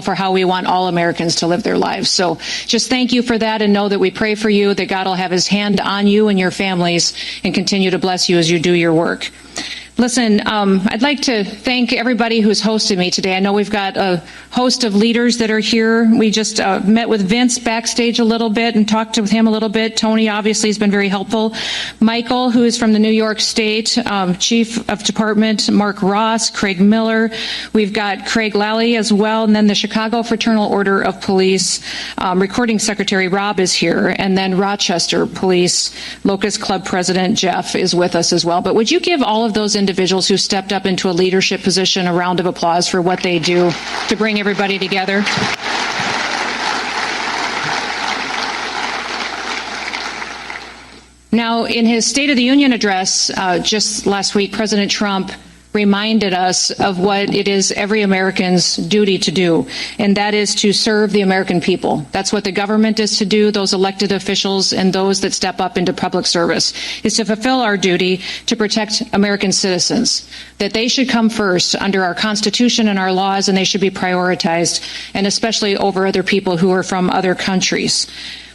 for how we want all Americans to live their lives. So just thank you for that, and know that we pray for you, that God will have his hand on you and your families and continue to bless you as you do your work. Listen, I'd like to thank everybody who's hosted me today. I know we've got a host of leaders that are here. We just met with Vince backstage a little bit and talked with him a little bit. Tony obviously has been very helpful. Michael, who is from the New York State, Chief of Department, Mark Ross, Craig Miller. We've got Craig Lally as well. And then the Chicago Fraternal Order of Police Recording Secretary Rob is here. And then Rochester Police Locust Club President Jeff is with us as well. But would you give all of those individuals who stepped up into a leadership position a round of applause for what they do to bring everybody together? Now, in his State of the Union address just last week, President Trump reminded us of what it is every American's duty to do, and that is to serve the American people. That's what the government is to do, those elected officials and those that step up into public service, is to fulfill our duty to protect American citizens, that they should come first under our Constitution and our laws, and they should be prioritized, and especially over other people who are from other countries.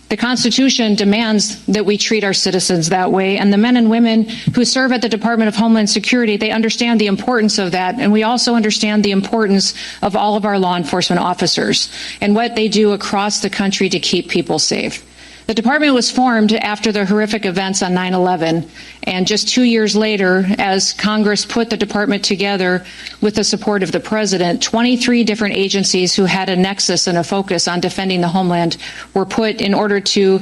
The Constitution demands that we treat our citizens that way, and the men and women who serve at the Department of Homeland Security, they understand the importance of that, and we also understand the importance of all of our law enforcement officers and what they do across the country to keep people safe. The department was formed after the horrific events on 9/11, and just 2 years later, as Congress put the department together with the support of the president, 23 different agencies who had a nexus and a focus on defending the homeland were put in order to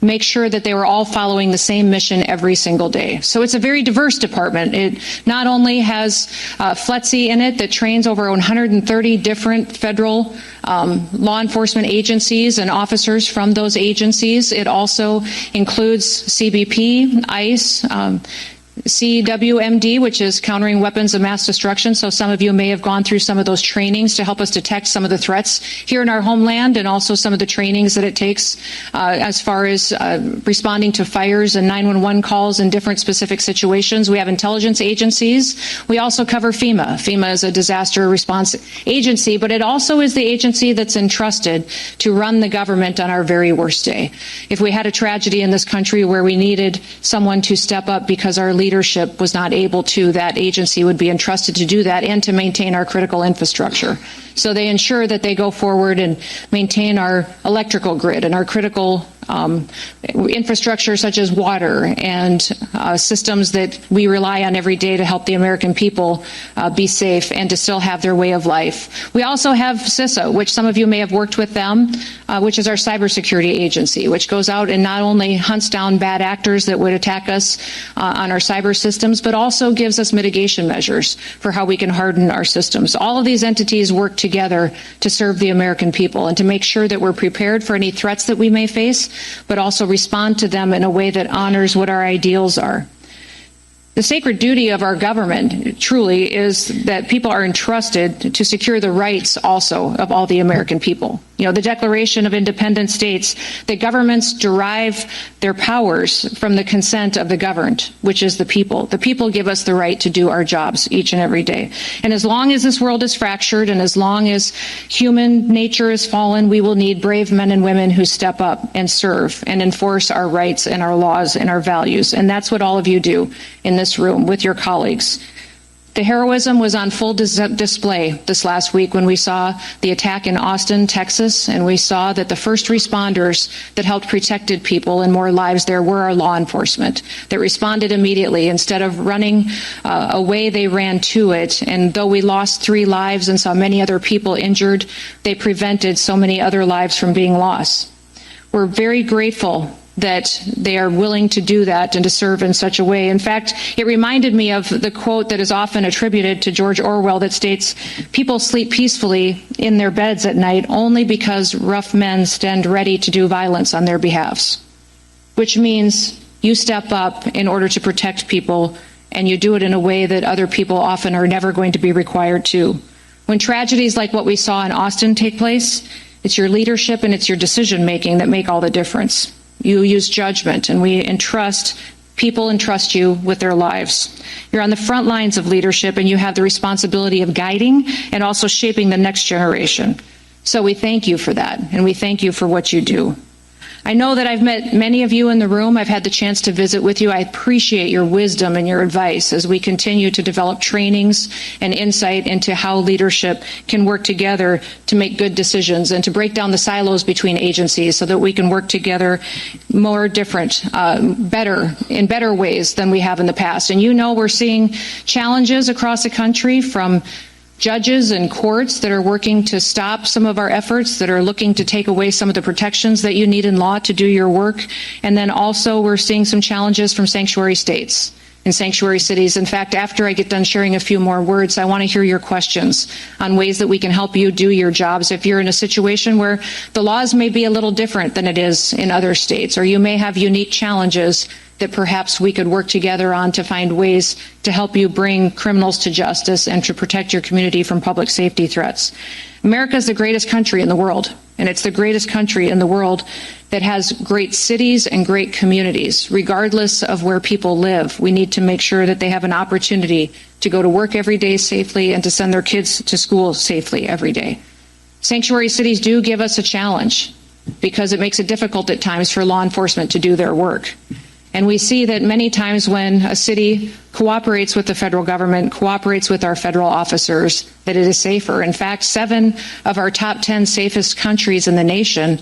make sure that they were all following the same mission every single day. So it's a very diverse department. It not only has FLETC in it that trains over 130 different federal law enforcement agencies and officers from those agencies. It also includes CBP, ICE, CWMD, which is countering weapons of mass destruction. So some of you may have gone through some of those trainings to help us detect some of the threats here in our homeland, and also some of the trainings that it takes as far as responding to fires and 911 calls in different specific situations. We have intelligence agencies. We also cover FEMA. FEMA is a disaster response agency, but it also is the agency that's entrusted to run the government on our very worst day. If we had a tragedy in this country where we needed someone to step up because our leadership was not able to, that agency would be entrusted to do that and to maintain our critical infrastructure. So they ensure that they go forward and maintain our electrical grid and our critical infrastructure such as water and systems that we rely on every day to help the American people be safe and to still have their way of life. We also have CISA, which some of you may have worked with them, which is our cybersecurity agency, which goes out and not only hunts down bad actors that would attack us on our cyber systems, but also gives us mitigation measures for how we can harden our systems. All of these entities work together to serve the American people and to make sure that we're prepared for any threats that we may face, but also respond to them in a way that honors what our ideals are. The sacred duty of our government truly is that people are entrusted to secure the rights also of all the American people. You know, the Declaration of Independence states that governments derive their powers from the consent of the governed, which is the people. The people give us the right to do our jobs each and every day. And as long as this world is fractured and as long as human nature is fallen, we will need brave men and women who step up and serve and enforce our rights and our laws and our values. And that's what all of you do in this room with your colleagues. The heroism was on full display this last week when we saw the attack in Austin, Texas, and we saw that the first responders that helped protected people and more lives there were our law enforcement that responded immediately. Instead of running away, they ran to it. And though we lost 3 lives and saw many other people injured, they prevented so many other lives from being lost. We're very grateful that they are willing to do that and to serve in such a way. In fact, it reminded me of the quote that is often attributed to George Orwell that states, "People sleep peacefully in their beds at night only because rough men stand ready to do violence on their behalves," which means you step up in order to protect people, and you do it in a way that other people often are never going to be required to. When tragedies like what we saw in Austin take place, it's your leadership and it's your decision making that make all the difference. You use judgment, and people entrust you with their lives. You're on the front lines of leadership, and you have the responsibility of guiding and also shaping the next generation. So we thank you for that, and we thank you for what you do. I know that I've met many of you in the room. I've had the chance to visit with you. I appreciate your wisdom and your advice as we continue to develop trainings and insight into how leadership can work together to make good decisions and to break down the silos between agencies so that we can work together more different, in better ways than we have in the past. And you know we're seeing challenges across the country from judges and courts that are working to stop some of our efforts, that are looking to take away some of the protections that you need in law to do your work. And then also we're seeing some challenges from sanctuary states and sanctuary cities. In fact, after I get done sharing a few more words, I want to hear your questions on ways that we can help you do your jobs. If you're in a situation where the laws may be a little different than it is in other states, or you may have unique challenges that perhaps we could work together on to find ways to help you bring criminals to justice and to protect your community from public safety threats. America is the greatest country in the world, and it's the greatest country in the world that has great cities and great communities. Regardless of where people live, we need to make sure that they have an opportunity to go to work every day safely and to send their kids to school safely every day. Sanctuary cities do give us a challenge because it makes it difficult at times for law enforcement to do their work. And we see that many times when a city cooperates with the federal government, cooperates with our federal officers, that it is safer. In fact, 7 of our top 10 safest countries in the nation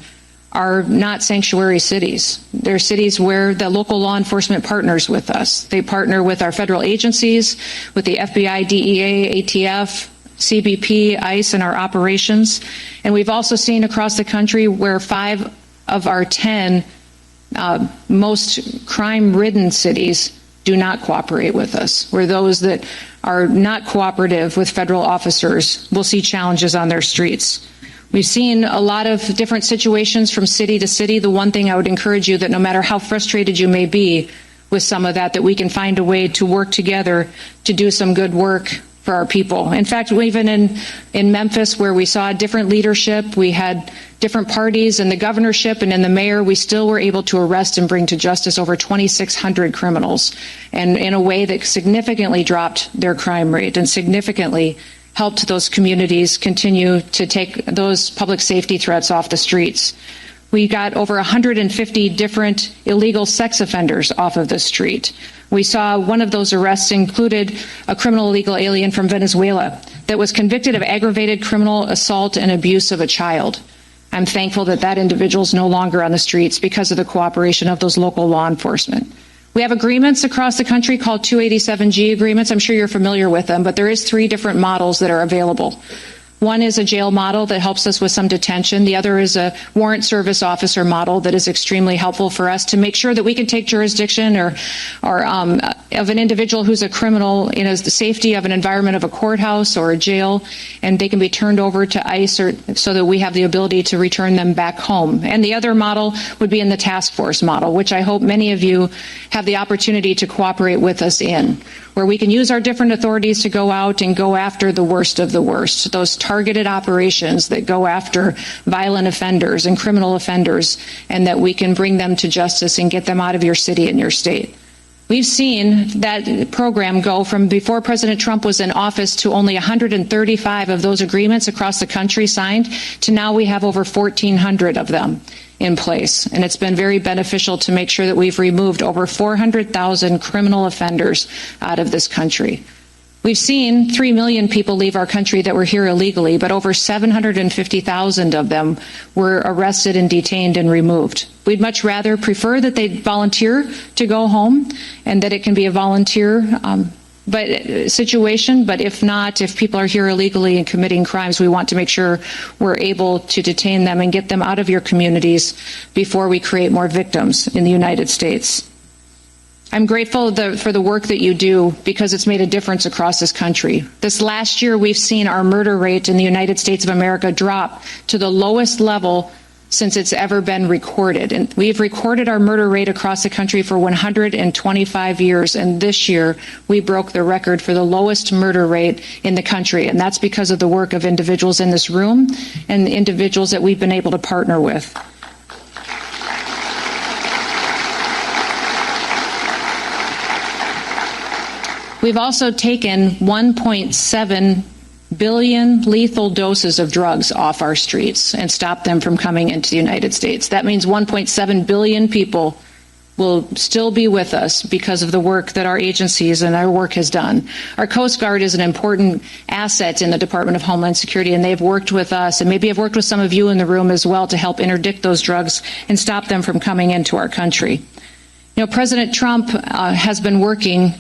are not sanctuary cities. They're cities where the local law enforcement partners with us. They partner with our federal agencies, with the FBI, DEA, ATF, CBP, ICE, and our operations. And we've also seen across the country where 5 of our 10 most crime-ridden cities do not cooperate with us, where those that are not cooperative with federal officers will see challenges on their streets. We've seen a lot of different situations from city to city. The one thing I would encourage you that no matter how frustrated you may be with some of that we can find a way to work together to do some good work for our people. In fact, even in Memphis, where we saw different leadership, we had different parties in the governorship and in the mayor, we still were able to arrest and bring to justice over 2,600 criminals, and in a way that significantly dropped their crime rate and significantly helped those communities continue to take those public safety threats off the streets. We got over 150 different illegal sex offenders off of the street. We saw one of those arrests included a criminal illegal alien from Venezuela that was convicted of aggravated criminal assault and abuse of a child. I'm thankful that that individual is no longer on the streets because of the cooperation of those local law enforcement. We have agreements across the country called 287G agreements. I'm sure you're familiar with them, but there is 3 different models that are available. One is a jail model that helps us with some detention. The other is a warrant service officer model that is extremely helpful for us to make sure that we can take jurisdiction or of an individual who's a criminal in the safety of an environment of a courthouse or a jail, and they can be turned over to ICE so that we have the ability to return them back home. And the other model would be in the task force model, which I hope many of you have the opportunity to cooperate with us in, where we can use our different authorities to go out and go after the worst of the worst, those targeted operations that go after violent offenders and criminal offenders, and that we can bring them to justice and get them out of your city and your state. We've seen that program go from before President Trump was in office to only 135 of those agreements across the country signed, to now we have over 1,400 of them in place. And it's been very beneficial to make sure that we've removed over 400,000 criminal offenders out of this country. We've seen 3 million people leave our country that were here illegally, but over 750,000 of them were arrested and detained and removed. We'd much rather prefer that they volunteer to go home and that it can be a volunteer situation, but if not, if people are here illegally and committing crimes, we want to make sure we're able to detain them and get them out of your communities before we create more victims in the United States. I'm grateful for the work that you do because it's made a difference across this country. This last year, we've seen our murder rate in the United States of America drop to the lowest level since it's ever been recorded. And we've recorded our murder rate across the country for 125 years. And this year, we broke the record for the lowest murder rate in the country. And that's because of the work of individuals in this room and the individuals that we've been able to partner with. We've also taken $1.7 billion lethal doses of drugs off our streets and stop them from coming into the United States. That means 1.7 billion people will still be with us because of the work that our agencies and our work has done. Our Coast Guard is an important asset in the Department of Homeland Security, and they've worked with us, and maybe have worked with some of you in the room as well, to help interdict those drugs and stop them from coming into our country. You know, President Trump has been working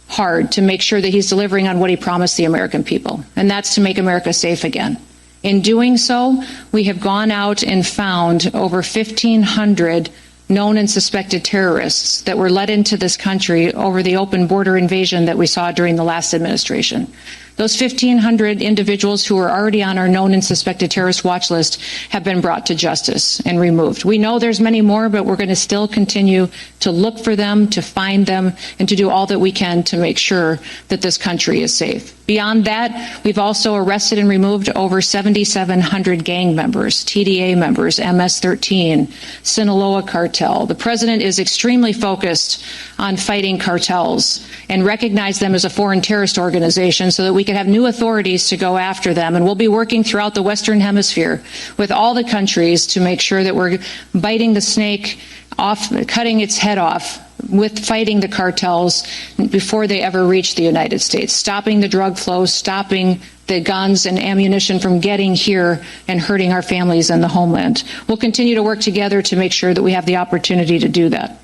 hard to make sure that he's delivering on what he promised the American people, and that's to make America safe again. In doing so, we have gone out and found over 1,500 known and suspected terrorists that were let into this country over the open border invasion that we saw during the last administration. Those 1,500 individuals who are already on our known and suspected terrorist watch list have been brought to justice and removed. We know there's many more, but we're going to still continue to look for them, to find them, and to do all that we can to make sure that this country is safe. Beyond that, we've also arrested and removed over 7,700 gang members, TDA members, MS-13, Sinaloa cartel. The president is extremely focused on fighting cartels and recognize them as a foreign terrorist organization so that we can have new authorities to go after them. And we'll be working throughout the Western Hemisphere with all the countries to make sure that we're biting the snake off, cutting its head off, with fighting the cartels before they ever reach the United States, stopping the drug flow, stopping the guns and ammunition from getting here and hurting our families in the homeland. We'll continue to work together to make sure that we have the opportunity to do that.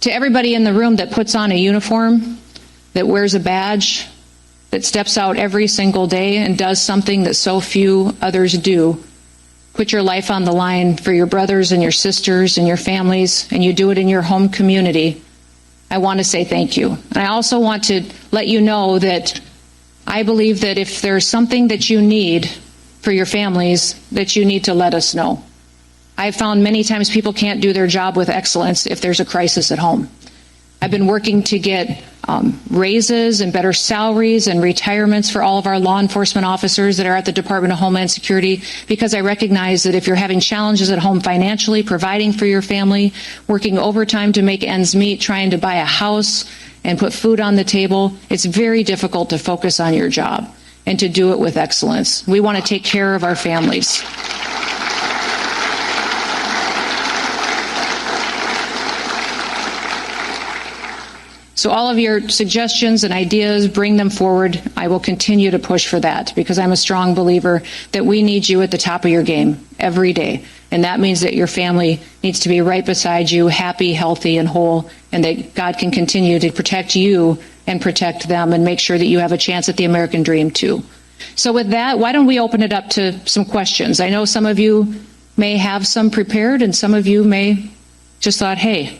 To everybody in the room that puts on a uniform, that wears a badge, that steps out every single day and does something that so few others do, put your life on the line for your brothers and your sisters and your families, and you do it in your home community, I want to say thank you. And I also want to let you know that I believe that if there's something that you need for your families, that you need to let us know. I've found many times people can't do their job with excellence if there's a crisis at home. I've been working to get raises and better salaries and retirements for all of our law enforcement officers that are at the Department of Homeland Security, because I recognize that if you're having challenges at home financially, providing for your family, working overtime to make ends meet, trying to buy a house and put food on the table, it's very difficult to focus on your job and to do it with excellence. We want to take care of our families. So all of your suggestions and ideas, bring them forward. I will continue to push for that, because I'm a strong believer that we need you at the top of your game every day. And that means that your family needs to be right beside you, happy, healthy, and whole, and that God can continue to protect you and protect them and make sure that you have a chance at the American dream too. So with that, why don't we open it up to some questions? I know some of you may have some prepared, and some of you may just thought, hey,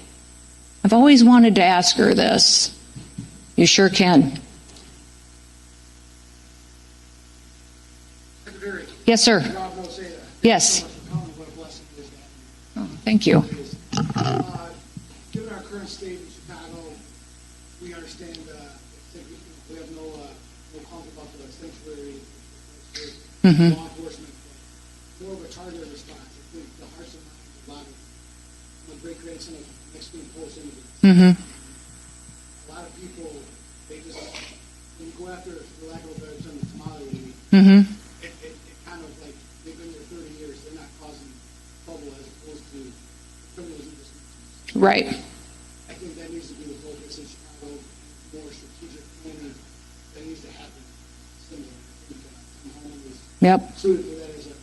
I've always wanted to ask her this. You sure can. Secretary. Yes, sir. Yes. Oh, thank you. Given our current state in Chicago, we understand we have no comment about the sanctuary law enforcement, more of a targeted response. I think the hearts and minds of a lot of my great-grandson of Mexican post immigrants. A lot of people, they just, when you go after, for lack of a better term, the tamale lady, it kind of like, they've been there 30 years, they're not causing trouble as opposed to criminals in this country. Right. I think that needs to be the focus in Chicago, more strategic planning that needs to happen. Similar. I think Tom Holland is suited for that as a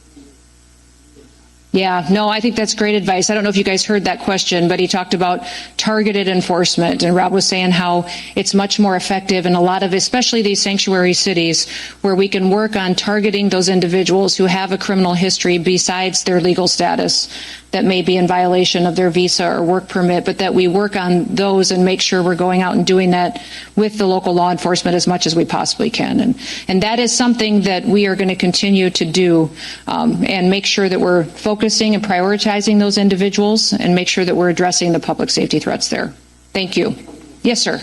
Yeah, no, I think that's great advice. I don't know if you guys heard that question, but he talked about targeted enforcement, and Rob was saying how it's much more effective in a lot of, especially these sanctuary cities, where we can work on targeting those individuals who have a criminal history besides their legal status that may be in violation of their visa or work permit, but that we work on those and make sure we're going out and doing that with the local law enforcement as much as we possibly can. And that is something that we are going to continue to do, and make sure that we're focusing and prioritizing those individuals and make sure that we're addressing the public safety threats there. Thank you. Yes, sir.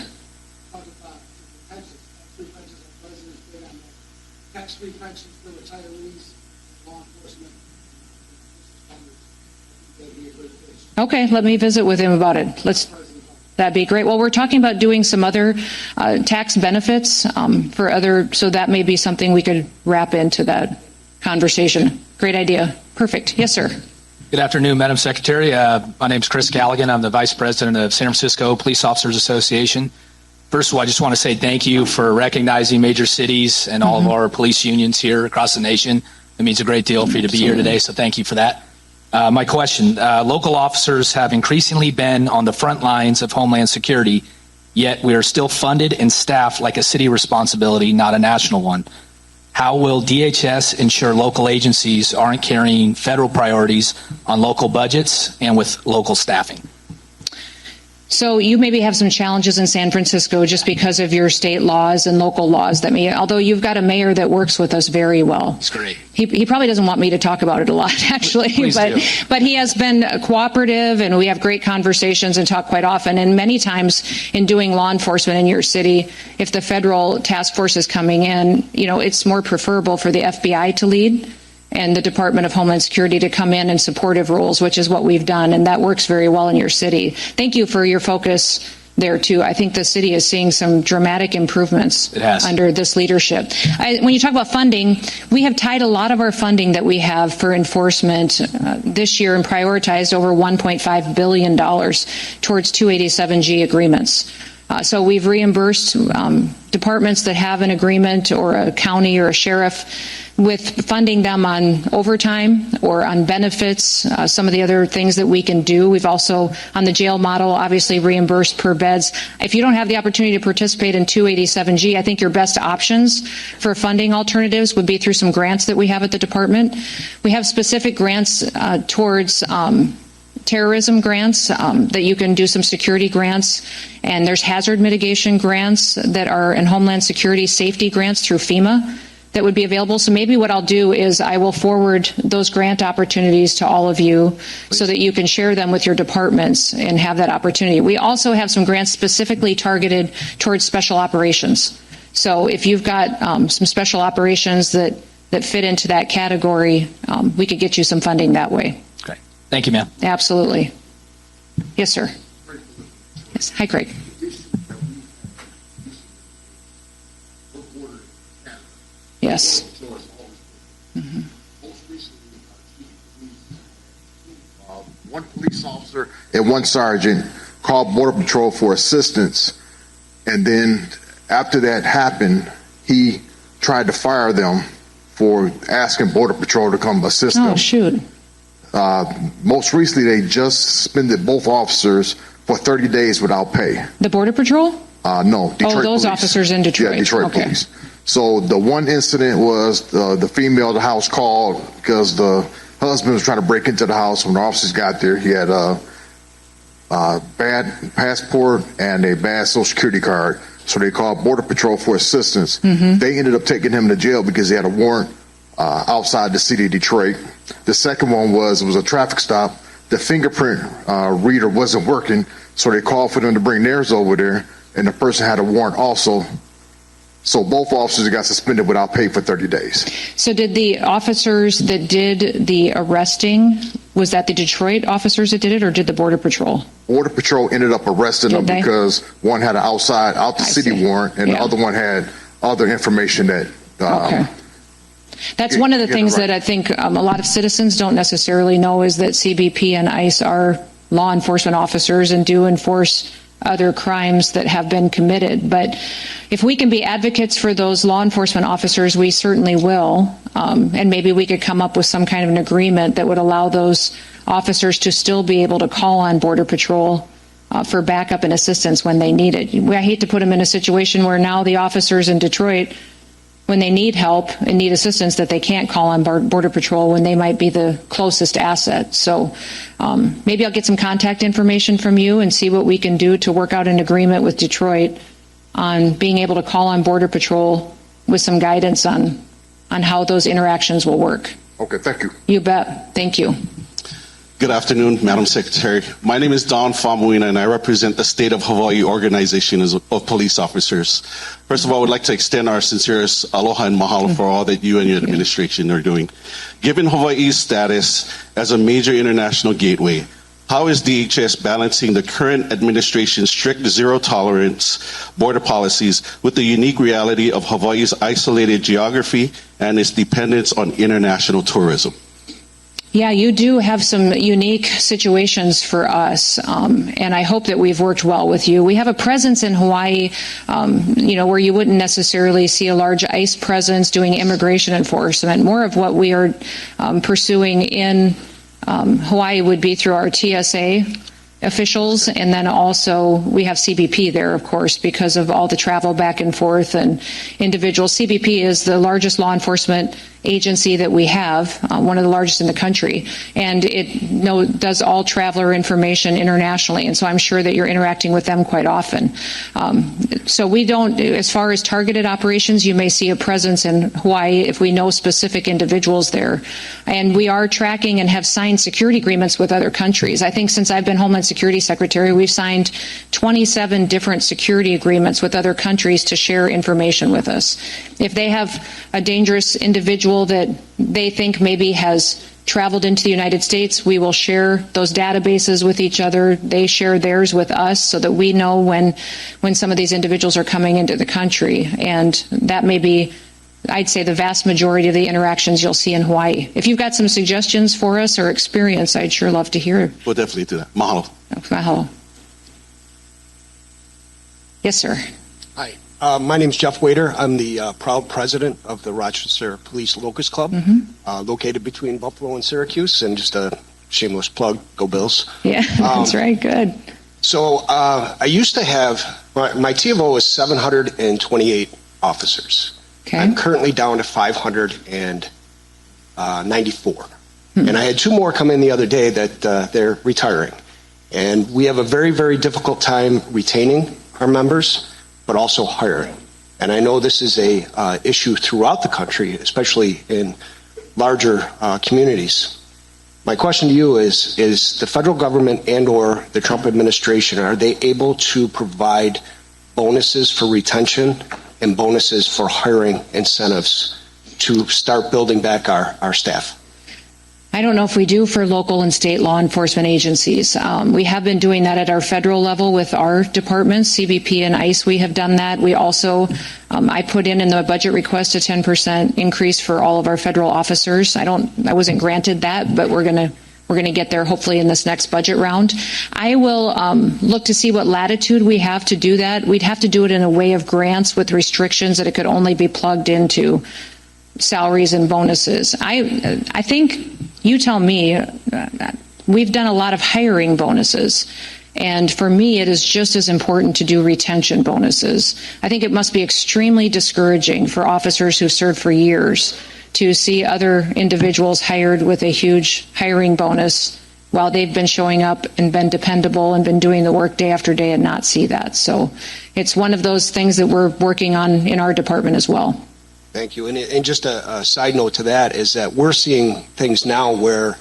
Tax-free pensions for retirees, law enforcement. Okay, let me visit with him about it. Let's. That'd be great. Well, we're talking about doing some other tax benefits for other, so that may be something we could wrap into that conversation. Great idea. Perfect. Yes, sir. Good afternoon, Madam Secretary. My name is Chris Galligan. I'm the Vice President of San Francisco Police Officers Association. First of all, I just want to say thank you for recognizing major cities and all of our police unions here across the nation. It means a great deal for you to be here today, so thank you for that. My question, local officers have increasingly been on the front lines of Homeland Security, yet we are still funded and staffed like a city responsibility, not a national one. How will DHS ensure local agencies aren't carrying federal priorities on local budgets and with local staffing? So you maybe have some challenges in San Francisco just because of your state laws and local laws that may, although you've got a mayor that works with us very well. That's great. He probably doesn't want me to talk about it a lot, actually, but he has been cooperative, and we have great conversations and talk quite often. And many times in doing law enforcement in your city, if the federal task force is coming in, you know, it's more preferable for the FBI to lead and the Department of Homeland Security to come in supportive roles, which is what we've done, and that works very well in your city. Thank you for your focus there, too. I think the city is seeing some dramatic improvements under this leadership. When you talk about funding, we have tied a lot of our funding that we have for enforcement this year and prioritized over $1.5 billion towards 287G agreements. So we've reimbursed departments that have an agreement, or a county or a sheriff, with funding them on overtime or on benefits, some of the other things that we can do. We've also, on the jail model, obviously reimbursed per beds. If you don't have the opportunity to participate in 287G, I think your best options for funding alternatives would be through some grants that we have at the department. We have specific grants towards terrorism grants that you can do, some security grants, and there's hazard mitigation grants that are in Homeland Security safety grants through FEMA that would be available. So maybe what I'll do is I will forward those grant opportunities to all of you so that you can share them with your departments and have that opportunity. We also have some grants specifically targeted towards special operations. So if you've got some special operations that fit into that category, we could get you some funding that way. Great. Thank you, ma'am. Absolutely. Yes, sir. Yes. Hi, Craig. Yes. One police officer and one sergeant called Border Patrol for assistance, and then after that happened, he tried to fire them for asking Border Patrol to come assist them. Oh, shoot. Most recently, they just suspended both officers for 30 days without pay. The Border Patrol? No, Detroit those police. Officers in Detroit. Yeah, Detroit Okay. police. So the one incident was the female of the house called because the husband was trying to break into the house. When the officers got there, he had a bad passport and a bad Social Security card. So they called Border Patrol for assistance. They ended up taking him to jail because he had a warrant outside the city of Detroit. The second one was a traffic stop. The fingerprint reader wasn't working, so they called for them to bring theirs over there, and the person had a warrant also. So both officers got suspended without pay for 30 days. So did the officers that did the arresting, was that the Detroit officers that did it, or did the Border Patrol? Border Patrol ended up arresting them because one had an out the city warrant, and the other one had other information that. Okay. That's one of the things that I think a lot of citizens don't necessarily know, is that CBP and ICE are law enforcement officers and do enforce other crimes that have been committed. But if we can be advocates for those law enforcement officers, we certainly will. And maybe we could come up with some kind of an agreement that would allow those officers to still be able to call on Border Patrol for backup and assistance when they need it. I hate to put them in a situation where now the officers in Detroit, when they need help and need assistance, that they can't call on Border Patrol when they might be the closest asset. So maybe I'll get some contact information from you and see what we can do to work out an agreement with Detroit on being able to call on Border Patrol with some guidance on how those interactions will work. Okay, thank you. You bet. Thank you. Good afternoon, Madam Secretary. My name is Don Famuina, and I represent the State of Hawaii Organization of Police Officers. First of all, I would like to extend our sincerest aloha and mahalo for all that you and your administration are doing. Given Hawaii's status as a major international gateway, How is DHS balancing the current administration's strict zero-tolerance border policies with the unique reality of Hawaii's isolated geography and its dependence on international tourism? Yeah, you do have some unique situations for us, and I hope that we've worked well with you. We have a presence in Hawaii, where you wouldn't necessarily see a large ICE presence doing immigration enforcement. More of what we are pursuing in Hawaii would be through our TSA officials, and then also we have CBP there, of course, because of all the travel back and forth and individuals. CBP is the largest law enforcement agency that we have, one of the largest in the country, and it does all traveler information internationally, and so I'm sure that you're interacting with them quite often. So we don't, as far as targeted operations, you may see a presence in Hawaii if we know specific individuals there, and we are tracking and have signed security agreements with other countries. I think since I've been Homeland Security Secretary, we've signed 27 different security agreements with other countries to share information with us. If they have a dangerous individual that they think maybe has traveled into the United States, we will share those databases with each other. They share theirs with us so that we know when some of these individuals are coming into the country. And that may be, I'd say, the vast majority of the interactions you'll see in Hawaii. If you've got some suggestions for us or experience, I'd sure love to hear. We'll definitely do that. Mahalo. Mahalo. Yes, sir. Hi, my name's Jeff Wader. I'm the proud president of the Rochester Police Locust Club, located between Buffalo and Syracuse, and just a shameless plug, go Bills. Yeah, that's right, good. So I used to have, my TFO is 728 officers. Okay. I'm currently down to 594. And I had two more come in the other day that they're retiring. And we have a very, very difficult time retaining our members, but also hiring. And I know this is a issue throughout the country, especially in larger communities. My question to you is the federal government and or the Trump administration, are they able to provide bonuses for retention and bonuses for hiring incentives to start building back our staff? I don't know if we do for local and state law enforcement agencies. We have been doing that at our federal level with our departments, CBP and ICE. We have done that. We also, I put in the budget request a 10% increase for all of our federal officers. I wasn't granted that, but we're going to get there hopefully in this next budget round. I will look to see what latitude we have to do that. We'd have to do it in a way of grants with restrictions that it could only be plugged into salaries and bonuses. I think, you tell me, we've done a lot of hiring bonuses. And for me, it is just as important to do retention bonuses. I think it must be extremely discouraging for officers who've served for years to see other individuals hired with a huge hiring bonus while they've been showing up and been dependable and been doing the work day after day and not see that. So it's one of those things that we're working on in our department as well. Thank you. And just a side note to that is that we're seeing things now where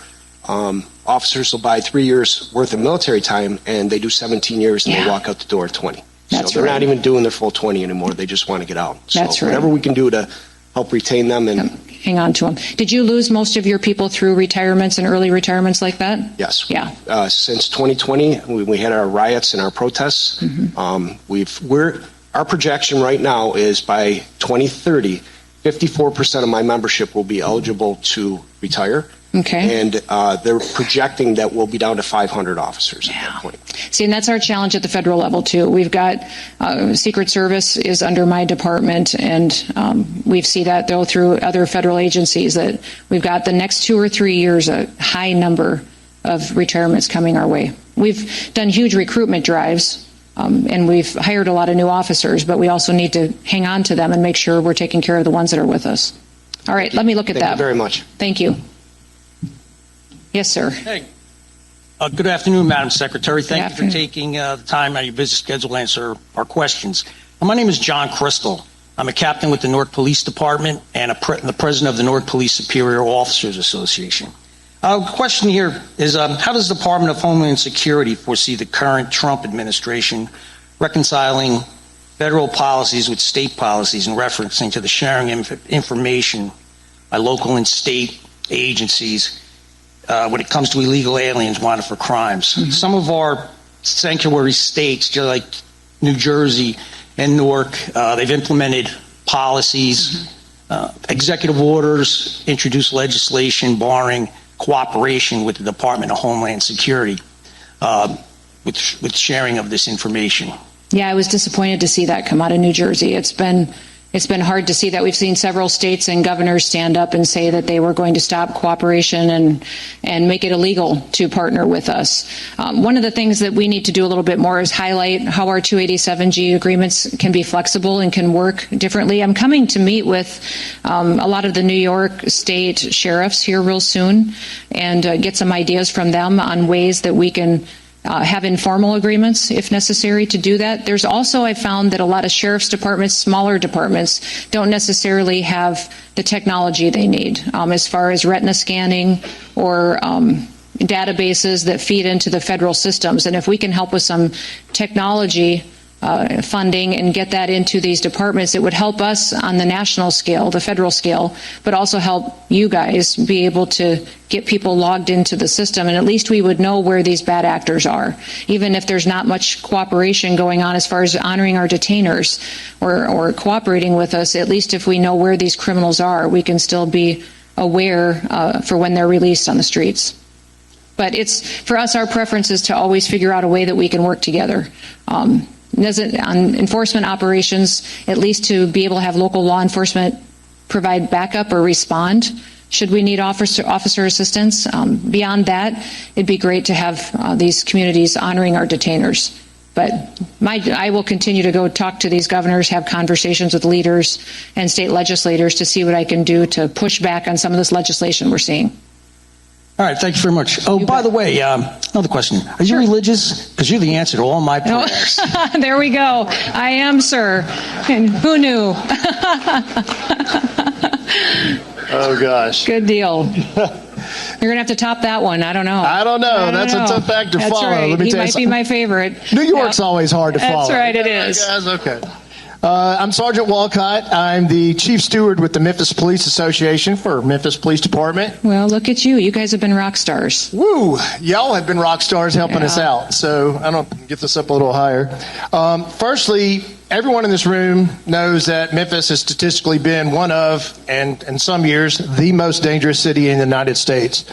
officers will buy 3 years worth of military time and they do 17 years and they walk out the door at 20. That's so they're right. not even doing their full 20 anymore. They just want to get out. So That's right. whatever we can do to help retain them and hang on to them. Did you lose most of your people through retirements and early retirements like that? yes. Yeah. Since 2020, we had our riots and our protests. Our projection right now is by 2030, 54% of my membership will be eligible to retire. Okay. And they're projecting that we'll be down to 500 officers at that point. See, and that's our challenge at the federal level, too. We've got Secret Service is under my department, and we see that, though, through other federal agencies, that we've got the next 2 or 3 years a high number of retirements coming our way. We've done huge recruitment drives, and we've hired a lot of new officers, but we also need to hang on to them and make sure we're taking care of the ones that are with us. All right, let me look at that. Thank you very much. Thank you. Yes, sir. Hey, good afternoon, Madam Secretary. Thank you afternoon. for taking the time out of your busy schedule to answer our questions. My name is John Crystal. I'm a captain with the Newark Police Department and the president of the Newark Police Superior Officers Association. The question here is, how does the Department of Homeland Security foresee the current Trump administration reconciling federal policies with state policies and referencing to the sharing of information by local and state agencies when it comes to illegal aliens wanted for crimes. Some of our sanctuary states, just like New Jersey and Newark, they've implemented policies, executive orders, introduced legislation barring cooperation with the Department of Homeland Security with sharing of this information. Yeah, I was disappointed to see that come out of New Jersey. It's been hard to see that. We've seen several states and governors stand up and say that they were going to stop cooperation and make it illegal to partner with us. One of the things that we need to do a little bit more is highlight how our 287G agreements can be flexible and can work differently. I'm coming to meet with a lot of the New York State sheriffs here real soon and get some ideas from them on ways that we can have informal agreements if necessary to do that. There's also, I found that a lot of sheriff's departments, smaller departments, don't necessarily have the technology they need as far as retina scanning or databases that feed into the federal systems. And if we can help with some technology funding and get that into these departments, it would help us on the national scale, the federal scale, but also help you guys be able to get people logged into the system. And at least we would know where these bad actors are, even if there's not much cooperation going on as far as honoring our detainers or cooperating with us. At least if we know where these criminals are, we can still be aware for when they're released on the streets. But for us, our preference is to always figure out a way that we can work together. On enforcement operations, at least to be able to have local law enforcement provide backup or respond should we need officer assistance. Beyond that, it'd be great to have these communities honoring our detainers. But I will continue to go talk to these governors, have conversations with leaders and state legislators to see what I can do to push back on some of this legislation we're seeing. All right, thank you very much. Oh, by the way, another question. Are you religious? Because you're the answer to all my prayers. There we go. I am, sir. And who knew? Oh, gosh. Good deal. You're going to have to top that one. I don't know. I don't know. That's a tough act to follow. Right. Let me He tell you might be something. my favorite. New York's always hard to follow. That's right, it is. Guys, okay. I'm Sergeant Walcott. I'm the Chief Steward with the Memphis Police Association for Memphis Police Department. Well, look at you. You guys have been rock stars. Woo! Y'all have been rock stars helping us Yeah. out. So I don't get this up a little higher. Firstly, everyone in this room knows that Memphis has statistically been one of, and in some years, the most dangerous city in the United States.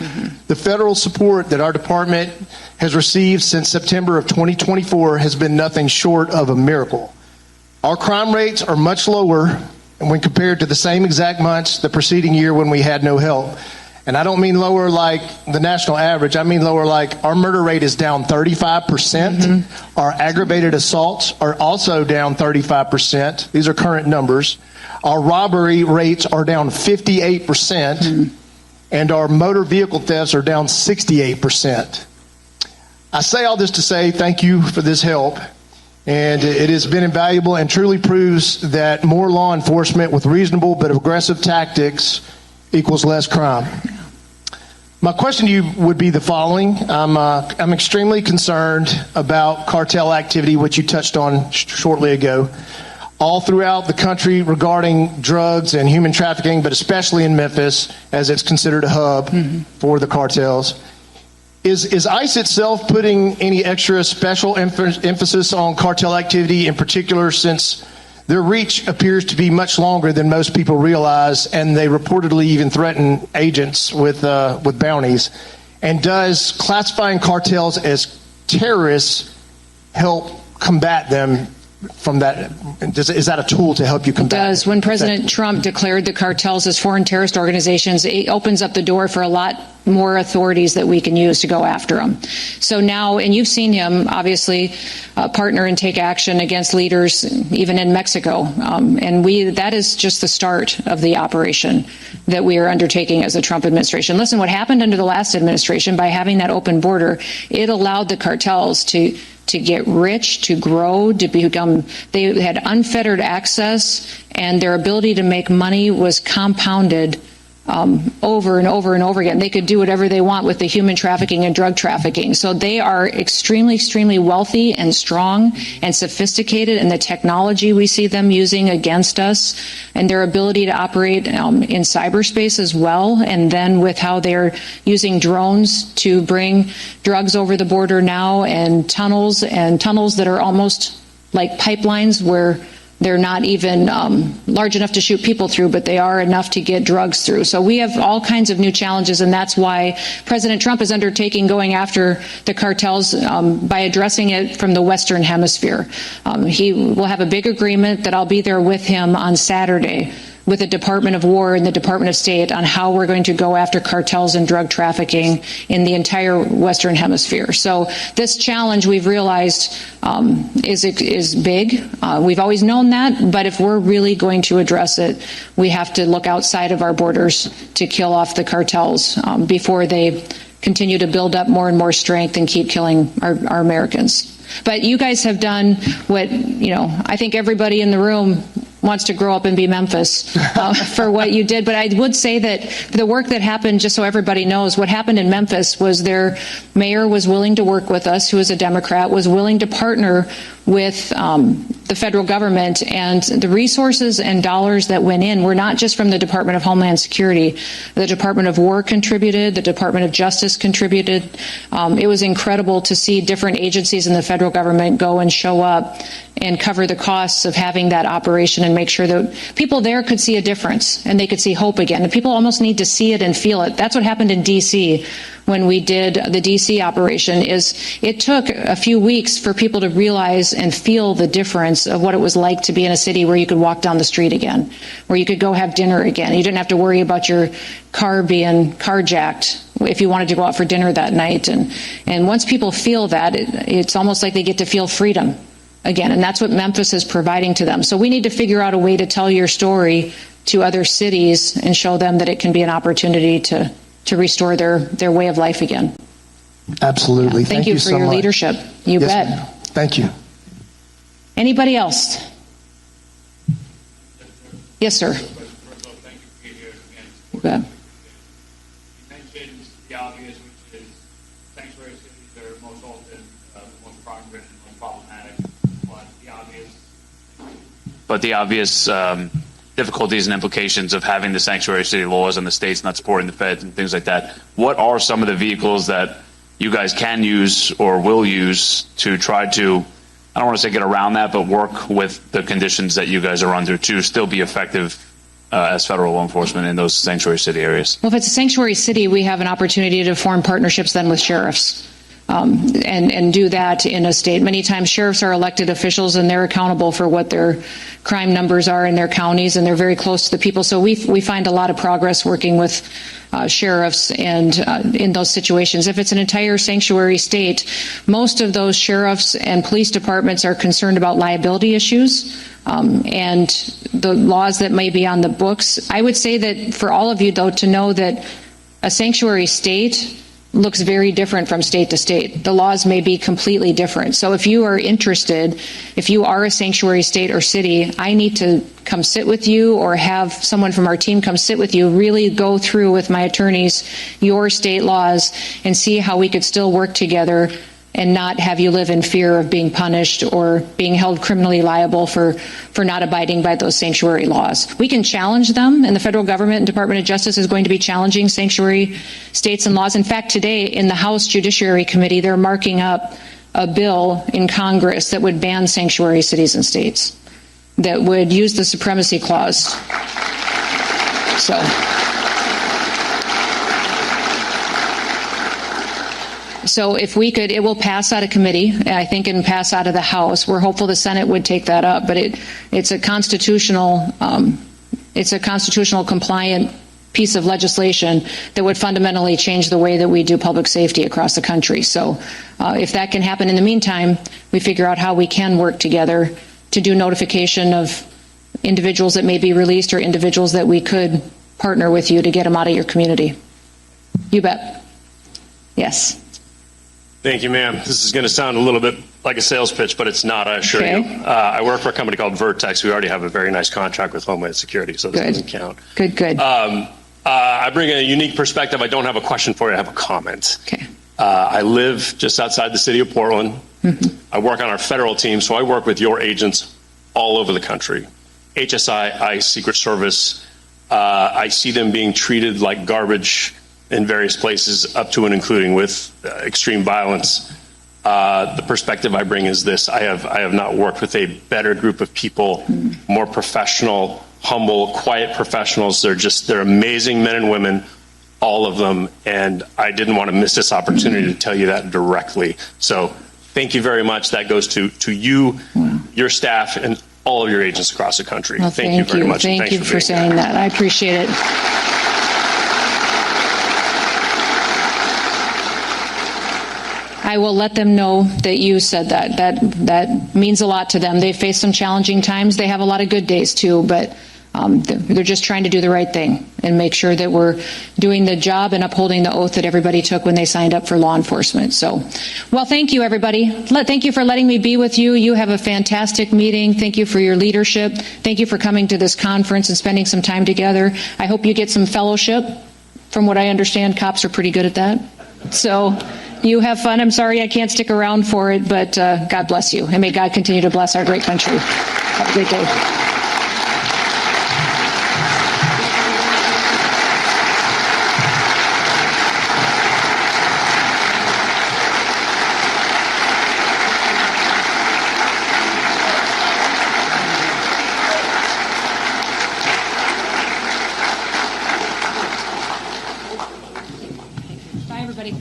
The federal support that our department has received since September of 2024 has been nothing short of a miracle. Our crime rates are much lower when compared to the same exact months the preceding year when we had no help. And I don't mean lower like the national average. I mean lower like our murder rate is down 35%. Our aggravated assaults are also down 35%. These are current numbers. Our robbery rates are down 58%. And our motor vehicle thefts are down 68%. I say all this to say thank you for this help. And it has been invaluable and truly proves that more law enforcement with reasonable but aggressive tactics equals less crime. My question to you would be the following. I'm extremely concerned about cartel activity, which you touched on shortly ago, all throughout the country regarding drugs and human trafficking, but especially in Memphis, as it's considered a hub for the cartels. Is ICE itself putting any extra special emphasis on cartel activity in particular, since their reach appears to be much longer than most people realize, and they reportedly even threaten agents with bounties? And does classifying cartels as terrorists help combat them from that? Is that a tool to help you combat It does. When President Trump declared the cartels as foreign terrorist organizations, it opens up the door for a lot more authorities that we can use to go after them. So now, and you've seen him obviously partner and take action against leaders even in Mexico. And that is just the start of the operation that we are undertaking as the Trump administration. Listen, what happened under the last administration by having that open border, it allowed the cartels to get rich, to grow, to become, they had unfettered access, and their ability to make money was compounded over and over and over again. They could do whatever they want with the human trafficking and drug trafficking. So they are extremely, extremely wealthy and strong and sophisticated in the technology we see them using against us and their ability to operate in cyberspace as well. And then with how they're using drones to bring drugs over the border now, and tunnels that are almost like pipelines where they're not even large enough to shoot people through, but they are enough to get drugs through. So we have all kinds of new challenges, and that's why President Trump is undertaking going after the cartels by addressing it from the Western Hemisphere. He will have a big agreement that I'll be there with him on Saturday with the Department of War and the Department of State on how we're going to go after cartels and drug trafficking in the entire Western Hemisphere. So this challenge, we've realized, is big. We've always known that, but if we're really going to address it, we have to look outside of our borders to kill off the cartels before they continue to build up more and more strength and keep killing our Americans. But you guys have done what, I think everybody in the room wants to grow up and be Memphis for what you did. But I would say that the work that happened, just so everybody knows, what happened in Memphis was their mayor was willing to work with us, who is a Democrat, was willing to partner with the federal government, and the resources and dollars that went in were not just from the Department of Homeland Security. The Department of War contributed, the Department of Justice contributed. It was incredible to see different agencies in the federal government go and show up and cover the costs of having that operation and make sure that people there could see a difference and they could see hope again. And people almost need to see it and feel it. That's what happened in D.C. when we did the D.C. operation. Is it took a few weeks for people to realize and feel the difference of what it was like to be in a city where you could walk down the street again, where you could go have dinner again. You didn't have to worry about your car being carjacked if you wanted to go out for dinner that night. And once people feel that, it's almost like they get to feel freedom again. And that's what Memphis is providing to them. So we need to figure out a way to tell your story to other cities and show them that it can be an opportunity to restore their way of life again. Absolutely. Yeah. Thank you for so your much. leadership. You Yes, bet. ma'am. Thank you. Anybody else? Yes, sir. You bet. You mentioned the obvious, which is sanctuary cities are most often the most progress and most problematic, but the obvious difficulties and implications of having the sanctuary city laws and the states not supporting the feds and things like that. What are some of the vehicles that you guys can use or will use to try to, I don't want to say get around that, but work with the conditions that you guys are under to still be effective as federal law enforcement in those sanctuary city areas? Well, if it's a sanctuary city, we have an opportunity to form partnerships then with sheriffs. And do that in a state. Many times sheriffs are elected officials and they're accountable for what their crime numbers are in their counties, and they're very close to the people. So we find a lot of progress working with sheriffs and in those situations. If it's an entire sanctuary state, most of those sheriffs and police departments are concerned about liability issues and the laws that may be on the books. I would say that for all of you, though, to know that a sanctuary state looks very different from state to state. The laws may be completely different. So if you are interested, if you are a sanctuary state or city, I need to come sit with you or have someone from our team come sit with you, really go through with my attorneys your state laws and see how we could still work together and not have you live in fear of being punished or being held criminally liable for not abiding by those sanctuary laws. We can challenge them, and the federal government and Department of Justice is going to be challenging sanctuary states and laws. In fact, today in the House Judiciary Committee, they're marking up a bill in Congress that would ban sanctuary cities and states, that would use the supremacy clause. So if we could, it will pass out of committee, I think, and pass out of the House. We're hopeful the Senate would take that up, but it's a constitutional compliant piece of legislation that would fundamentally change the way that we do public safety across the country. So if that can happen in the meantime, we figure out how we can work together to do notification of individuals that may be released or individuals that we could partner with you to get them out of your community. You bet. Yes. Thank you, ma'am. This is going to sound a little bit like a sales pitch, but it's not, I assure you. I work for a company called Vertex. We already have a very nice contract with Homeland Security, so this doesn't count. Good. I bring a unique perspective. I don't have a question for you. I have a comment. Okay. I live just outside the city of Portland. I work on our federal team, so I work with your agents all over the country. HSI, ICE, Secret Service. I see them being treated like garbage in various places, up to and including with extreme violence. The perspective I bring is this: I have not worked with a better group of people, more professional, humble, quiet professionals. They're amazing men and women, all of them, and I didn't want to miss this opportunity to tell you that directly. So thank you very much. That goes to you, your staff, and all of your agents across the country. Well, thank you very much. Thank you for saying that. I appreciate it. I will let them know that you said that. That means a lot to them. They face some challenging times. They have a lot of good days too, but they're just trying to do the right thing and make sure that we're doing the job and upholding the oath that everybody took when they signed up for law enforcement. So, well, thank you, everybody. Thank you for letting me be with you. You have a fantastic meeting. Thank you for your leadership. Thank you for coming to this conference and spending some time together. I hope you get some fellowship. From what I understand, cops are pretty good at that. So you have fun. I'm sorry I can't stick around for it, but God bless you. And may God continue to bless our great country. Have a great day. Bye, everybody.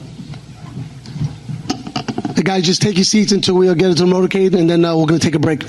Guys, just take your seats until we get into the motorcade, and then we're going to take a break.